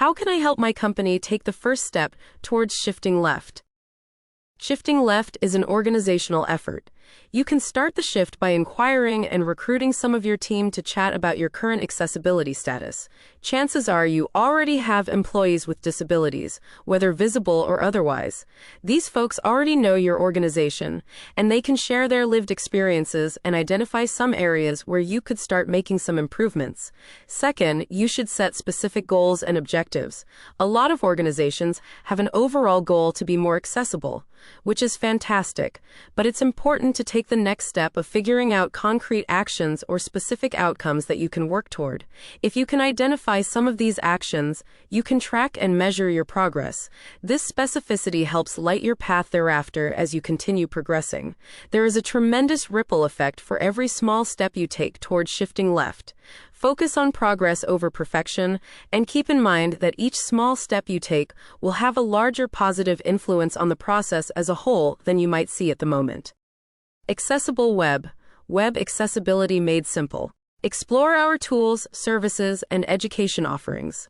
How can I help my company take the first step towards shifting left? Shifting left is an organizational effort. You can start the shift by inquiring and recruiting some of your team to chat about your current accessibility status. Chances are you already have employees with disabilities, whether visible or otherwise. These folks already know your organization, and they can share their lived experiences and identify some areas where you could start making some improvements. Second, you should set specific goals and objectives. A lot of organizations have an overall goal to be more accessible, which is fantastic, but it's important to take the next step of figuring out concrete actions or specific outcomes that you can work toward. If you can identify some of these actions, you can track and measure your progress. This specificity helps light your path thereafter as you continue progressing. There is a tremendous ripple effect for every small step you take towards shifting left. Focus on progress over perfection, and keep in mind that each small step you take will have a larger positive influence on the process as a whole than you might see at the moment. Accessible Web. Web accessibility made simple. Explore our tools, services, and education offerings.